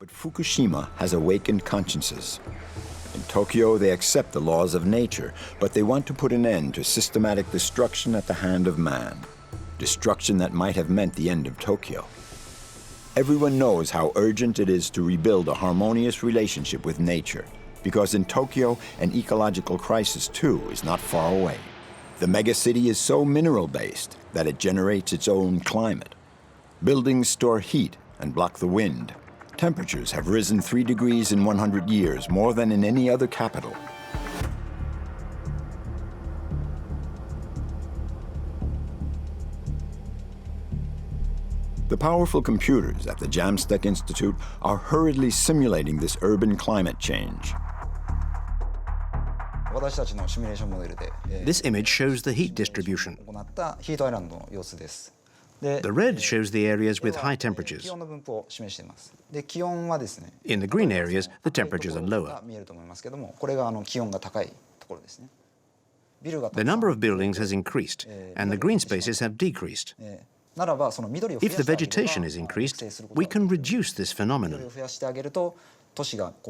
But Fukushima has awakened consciences. In Tokyo, they accept the laws of nature, but they want to put an end to systematic destruction at the hand of man. Destruction that might have meant the end of Tokyo. Everyone knows how urgent it is to rebuild a harmonious relationship with nature, because in Tokyo, an ecological crisis too is not far away. The megacity is so mineral-based that it generates its own climate. Buildings store heat and block the wind. Temperatures have risen 3 degrees in 100 years, more than in any other capital. The powerful computers at the Jamstec Institute are hurriedly simulating this urban climate change. This image shows the heat distribution. The red shows the areas with high temperatures. In the green areas, the temperatures are lower. The number of buildings has increased, and the green spaces have decreased. If the vegetation is increased, we can reduce this phenomenon.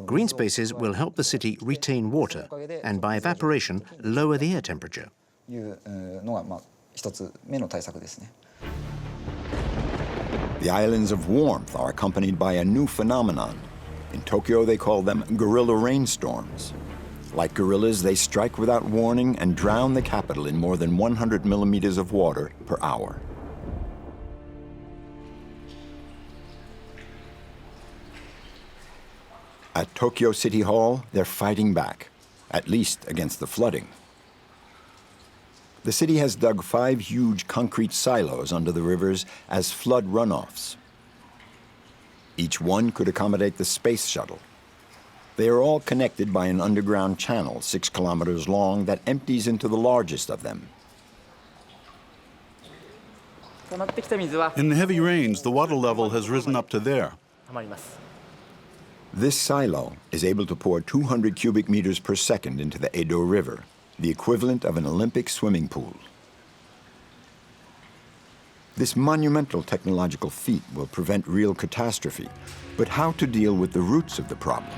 Green spaces will help the city retain water, and by evaporation, lower the air temperature. The islands of warmth are accompanied by a new phenomenon. In Tokyo, they call them guerrilla rainstorms. Like gorillas, they strike without warning and drown the capital in more than 100 millimeters of water per hour. At Tokyo City Hall, they're fighting back, at least against the flooding. The city has dug 5 huge concrete silos under the rivers as flood runoffs. Each one could accommodate the space shuttle. They are all connected by an underground channel 6 kilometers long that empties into the largest of them. In the heavy rains, the water level has risen up to there. This silo is able to pour 200 cubic meters per second into the Edo River, the equivalent of an Olympic swimming pool. This monumental technological feat will prevent real catastrophe, but how to deal with the roots of the problem?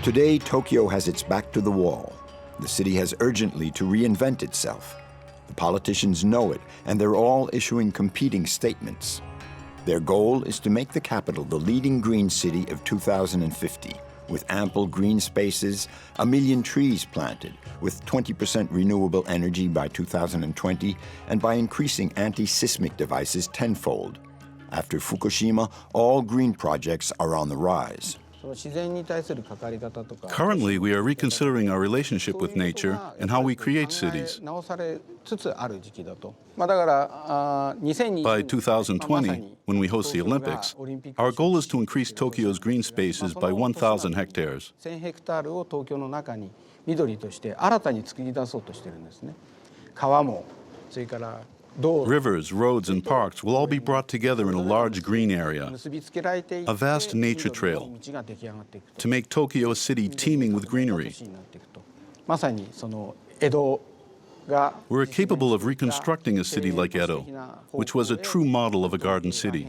Today, Tokyo has its back to the wall. The city has urgently to reinvent itself. The politicians know it, and they're all issuing competing statements. Their goal is to make the capital the leading green city of 2050, with ample green spaces, 1 million trees planted, with 20% renewable energy by 2020, and by increasing anti-seismic devices tenfold. After Fukushima, all green projects are on the rise. Currently, we are reconsidering our relationship with nature and how we create cities. By 2020, when we host the Olympics, our goal is to increase Tokyo's green spaces by 1,000 hectares. Rivers, roads, and parks will all be brought together in a large green area, a vast nature trail, to make Tokyo a city teeming with greenery. We're capable of reconstructing a city like Edo, which was a true model of a garden city.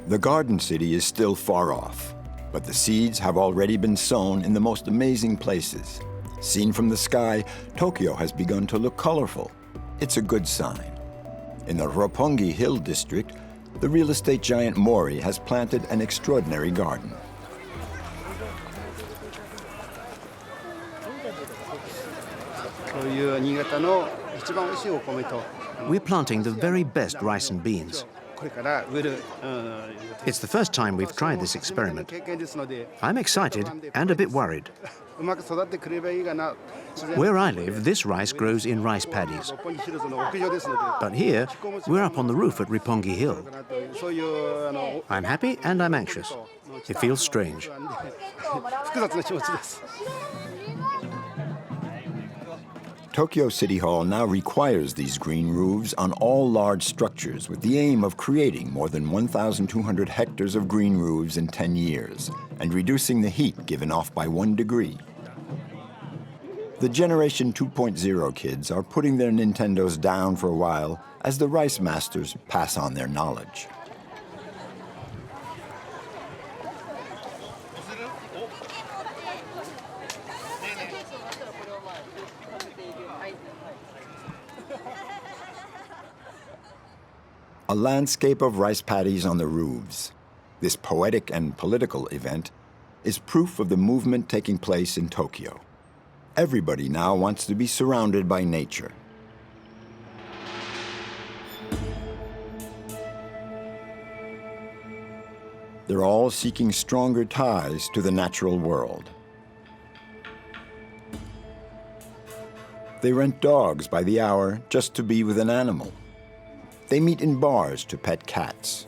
The garden city is still far off, but the seeds have already been sown in the most amazing places. Seen from the sky, Tokyo has begun to look colorful. It's a good sign. In the Roppongi Hill district, the real estate giant Mori has planted an extraordinary garden. We're planting the very best rice and beans. It's the first time we've tried this experiment. I'm excited and a bit worried. Where I live, this rice grows in rice paddies. But here, we're up on the roof at Roppongi Hill. I'm happy and I'm anxious. It feels strange. Tokyo City Hall now requires these green roofs on all large structures with the aim of creating more than 1,200 hectares of green roofs in 10 years and reducing the heat given off by 1 degree. The Generation 2.0 kids are putting their Nintendos down for a while as the rice masters pass on their knowledge. A landscape of rice paddies on the roofs. This poetic and political event is proof of the movement taking place in Tokyo. Everybody now wants to be surrounded by nature. They're all seeking stronger ties to the natural world. They rent dogs by the hour just to be with an animal. They meet in bars to pet cats,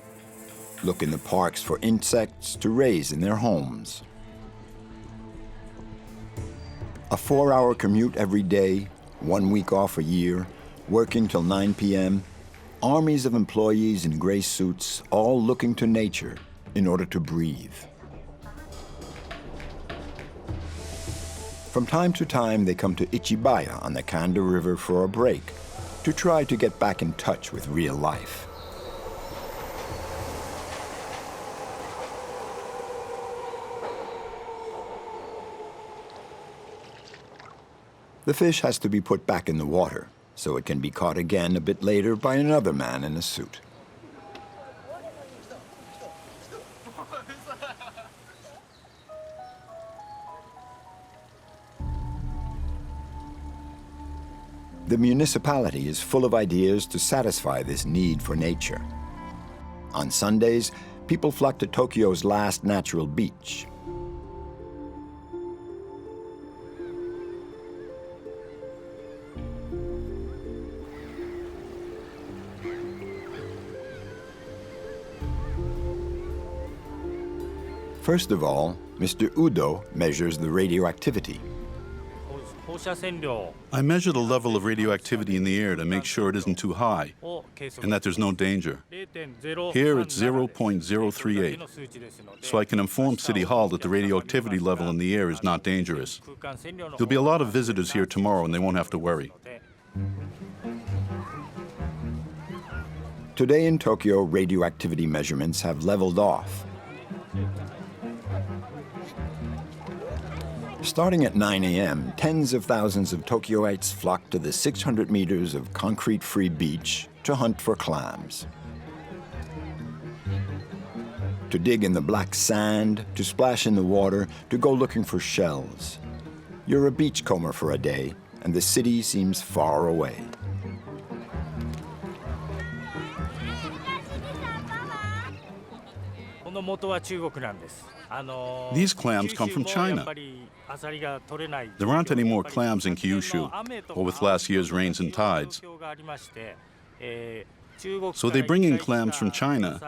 look in the parks for insects to raise in their homes. A 4-hour commute every day, 1 week off a year, working till 9 p.m., armies of employees in gray suits, all looking to nature in order to breathe. From time to time, they come to Ichibaya on the Kanda River for a break, to try to get back in touch with real life. The fish has to be put back in the water, so it can be caught again a bit later by another man in a suit. The municipality is full of ideas to satisfy this need for nature. On Sundays, people flock to Tokyo's last natural beach. First of all, Mr. Udo measures the radioactivity. I measure the level of radioactivity in the air to make sure it isn't too high and that there's no danger. Here it's 0.038, so I can inform City Hall that the radioactivity level in the air is not dangerous. There'll be a lot of visitors here tomorrow and they won't have to worry. Today in Tokyo, radioactivity measurements have leveled off. Starting at 9 a.m., tens of thousands of Tokyoites flock to the 600 meters of concrete-free beach to hunt for clams. To dig in the black sand, to splash in the water, to go looking for shells. You're a beachcomber for a day, and the city seems far away. These clams come from China. There aren't any more clams in Kyushu, or with last year's rains and tides. So they bring in clams from China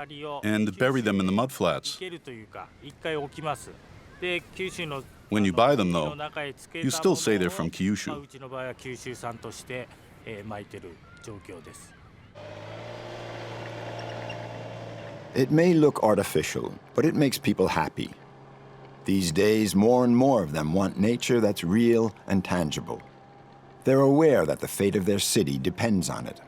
and bury them in the mudflats. When you buy them, though, you still say they're from Kyushu. It may look artificial, but it makes people happy. These days, more and more of them want nature that's real and tangible. They're aware that the fate of their city depends on it.